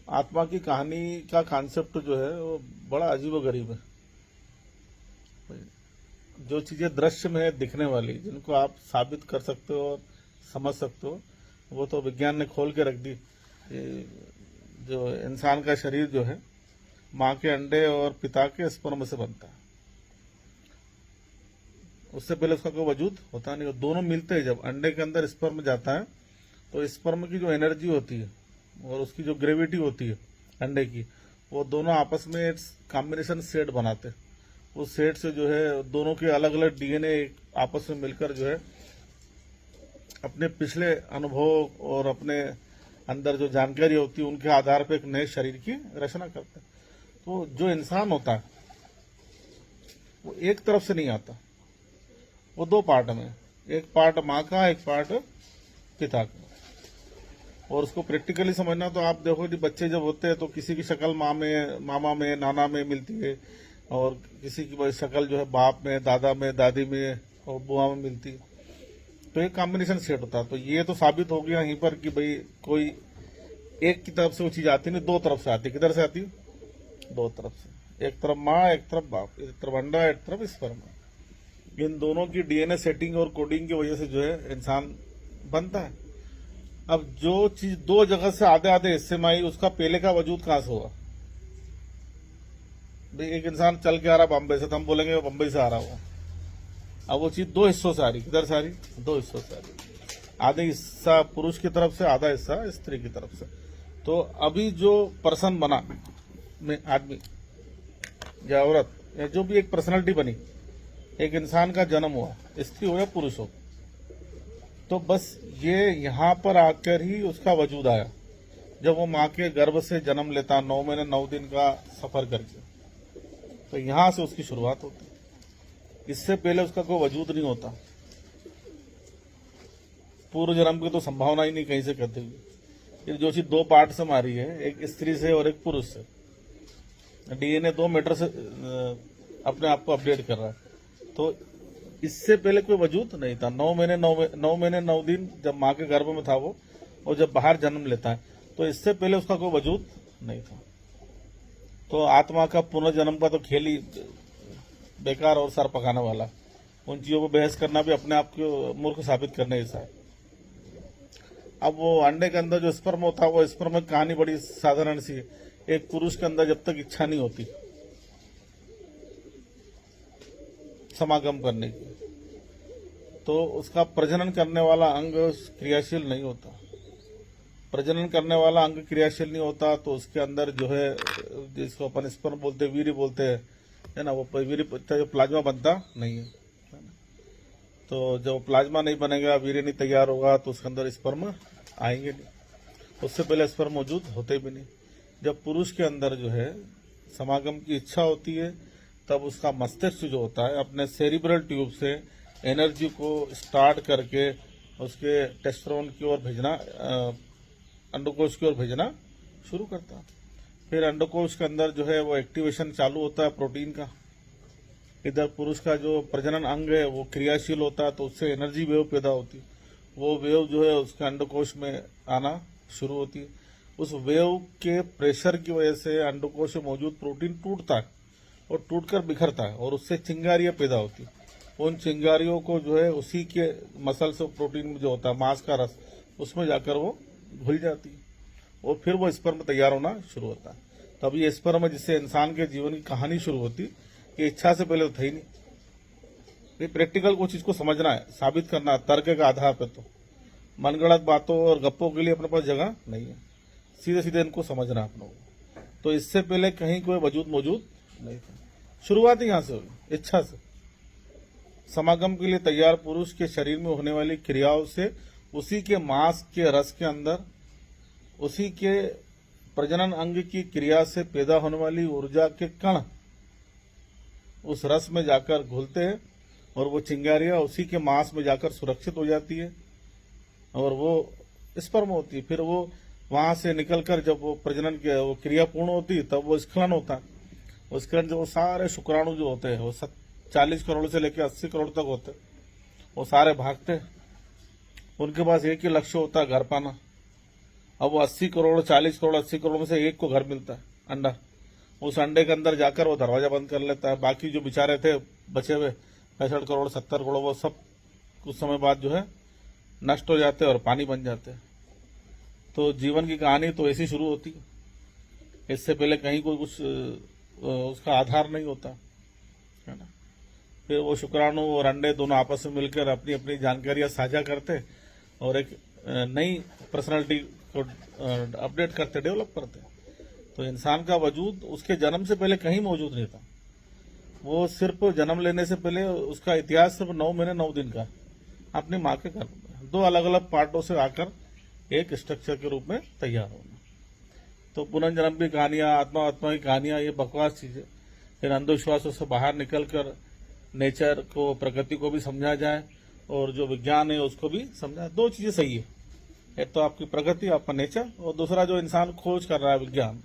आत्मा की कहानी का कॉन्सेप्ट जो है वो बड़ा अजीबोगरीब है। जो चीजें दृश्य में है दिखने वाली, जिनको आप साबित कर सकते हो और समझ सकते हो, वो तो विज्ञान ने खोल के रख दी। ये जो इंसान का शरीर जो है माँ के अंडे और पिता के स्पर्म से बनता है, उससे पहले उसका कोई वजूद होता नहीं। और दोनों मिलते हैं, जब अंडे के अंदर स्पर्म जाता है तो स्पर्म की जो एनर्जी होती है और उसकी जो ग्रेविटी होती है अंडे की, वो दोनों आपस में एक कॉम्बिनेशन सेट बनाते हैं। उस सेट से जो है दोनों के अलग अलग डीएनए आपस में मिलकर जो है अपने पिछले अनुभव और अपने अंदर जो जानकारी होती है उनके आधार पर एक नए शरीर की रचना करते हैं। तो जो इंसान होता है वो एक तरफ से नहीं आता, वो दो पार्ट में, एक पार्ट माँ का, एक पार्ट पिता का। और उसको प्रैक्टिकली समझना तो आप देखो कि बच्चे जब होते हैं तो किसी की शक्ल माँ में, मामा में, नाना में मिलती है, और किसी की शक्ल जो है बाप में, दादा में, दादी में और बुआ में मिलती है। तो एक कॉम्बिनेशन सेट होता है। तो ये तो साबित हो गया यहीं पर कि भाई कोई एक की तरफ से वो चीज आती नहीं, दो तरफ से आती। किधर से आती? दो तरफ से, एक तरफ माँ, एक तरफ बाप, एक तरफ अंडा, एक तरफ स्पर्म। इन दोनों की डीएनए सेटिंग और कोडिंग की वजह से जो है इंसान बनता है। अब जो चीज दो जगह से आधे आधे हिस्से में आई, उसका पहले का वजूद कहां से हुआ? एक इंसान चल के आ रहा बम्बई से, तो हम बोलेंगे वो बम्बई से आ रहा हुआ। अब वो चीज दो हिस्सों से आ रही। किधर से आ रही? दो हिस्सों से आ रही। आधे हिस्सा पुरुष की तरफ से, आधा हिस्सा स्त्री की तरफ से। तो अभी जो पर्सन बना में आदमी या औरत या जो भी एक पर्सनालिटी बनी, एक इंसान का जन्म हुआ, स्त्री हो या पुरुष हो, तो बस ये यहां पर आकर ही उसका वजूद आया जब वो माँ के गर्भ से जन्म लेता 9 महीने 9 दिन का सफर करके। तो यहां से उसकी शुरुआत होती। इससे पहले उसका कोई वजूद नहीं होता। पूर्व जन्म की तो संभावना ही नहीं कहीं से कहते हुए। ये जो चीज दो पार्ट से मारी है, एक स्त्री से और एक पुरुष से, डीएनए 2 मीटर से अपने आप को अपडेट कर रहा है। तो इससे पहले कोई वजूद नहीं था। 9 महीने 9 दिन जब माँ के गर्भ में था वो, और जब बाहर जन्म लेता है तो इससे पहले उसका कोई वजूद नहीं था। तो आत्मा का पुनर्जन्म का तो खेल ही बेकार और सर पकाने वाला। उन चीजों को बहस करना भी अपने आप को मूर्ख साबित करने जैसा है। अब वो अंडे के अंदर जो स्पर्म होता है, वो स्पर्म की कहानी बड़ी साधारण सी है। एक पुरुष के अंदर जब तक इच्छा नहीं होती समागम करने की, तो उसका प्रजनन करने वाला अंग क्रियाशील नहीं होता। प्रजनन करने वाला अंग क्रियाशील नहीं होता तो उसके अंदर जो है, जिसको अपन स्पर्म बोलते हैं, वीर्य बोलते हैं, है ना, वो वीर्य प्लाज्मा बनता नहीं है। तो जब प्लाज्मा नहीं बनेगा, वीर्य नहीं तैयार होगा, तो उसके अंदर स्पर्म आएंगे नहीं। उससे पहले स्पर्म मौजूद होते भी नहीं। जब पुरुष के अंदर जो है समागम की इच्छा होती है, तब उसका मस्तिष्क जो होता है अपने सेरिब्रल ट्यूब से एनर्जी को स्टार्ट करके उसके टेस्टोस्टेरोन की ओर भेजना, अंडकोश की ओर भेजना शुरू करता है। फिर अंडकोश के अंदर जो है वो एक्टिवेशन चालू होता है प्रोटीन का। इधर पुरुष का जो प्रजनन अंग है वो क्रियाशील होता है, तो उससे एनर्जी वेव पैदा होती है। वो वेव जो है उसके अंडकोश में आना शुरू होती है। उस वेव के प्रेशर की वजह से अंडकोश में मौजूद प्रोटीन टूटता है और टूटकर बिखरता है, और उससे चिंगारियां पैदा होती है। उन चिंगारियों को जो है उसी के मसल से प्रोटीन जो होता है, मांस का रस, उसमें जाकर वो घुल जाती है, और फिर वो स्पर्म तैयार होना शुरू होता है। तब ये स्पर्म जिससे इंसान के जीवन की कहानी शुरू होती, ये इच्छा से पहले तो था ही नहीं। ये प्रैक्टिकल को चीज को समझना है, साबित करना है तर्क के आधार पर। तो मनगढ़ंत बातों और गप्पों के लिए अपने पास जगह नहीं है। सीधे सीधे इनको समझना है अपनों को। तो इससे पहले कहीं कोई वजूद मौजूद नहीं था। शुरुआत ही यहां से हुई, इच्छा से। समागम के लिए तैयार पुरुष के शरीर में होने वाली क्रियाओं से उसी के मांस के रस के अंदर, उसी के प्रजनन अंग की क्रिया से पैदा होने वाली ऊर्जा के कण उस रस में जाकर घुलते हैं, और वो चिंगारियां उसी के मांस में जाकर सुरक्षित हो जाती है, और वो स्पर्म होती है। फिर वो वहां से निकलकर जब वो प्रजनन की वो क्रिया पूर्ण होती है, तब वो स्खलन होता है। वो स्खलन जो वो सारे शुक्राणु जो होते हैं, वो 40 करोड़ से लेकर 80 करोड़ तक होते हैं, वो सारे भागते हैं। उनके पास एक ही लक्ष्य होता है, घर पाना। अब वो 80 करोड़ 40 करोड़ 80 करोड़ में से एक को घर मिलता है अंडा, उस अंडे के अंदर जाकर वो दरवाजा बंद कर लेता है। बाकी जो बेचारे थे बचे हुए 65 करोड़ 70 करोड़ वो सब कुछ समय बाद जो है नष्ट हो जाते हैं और पानी बन जाते हैं। तो जीवन की कहानी तो ऐसी शुरू होती है, इससे पहले कहीं कोई कुछ उसका आधार नहीं होता है ना। फिर वो शुक्राणु और अंडे दोनों आपस में मिलकर अपनी अपनी जानकारियां साझा करते और एक नई पर्सनालिटी को अपडेट करते, डेवलप करते। तो इंसान का वजूद उसके जन्म से पहले कहीं मौजूद नहीं था। वो सिर्फ जन्म लेने से पहले उसका इतिहास सिर्फ 9 महीने 9 दिन का अपनी माँ के गर्भ में 2 अलग अलग पार्टों से आकर एक स्ट्रक्चर के रूप में तैयार होना। तो पुनर्जन्म की कहानियां, आत्मा की कहानियां, ये बकवास चीजें। फिर अंधविश्वासों से बाहर निकलकर नेचर को, प्रकृति को भी समझा जाए और जो विज्ञान है उसको भी समझा। 2 चीजें सही है, एक तो आपकी प्रकृति, आपका नेचर, और दूसरा जो इंसान खोज कर रहा है विज्ञान,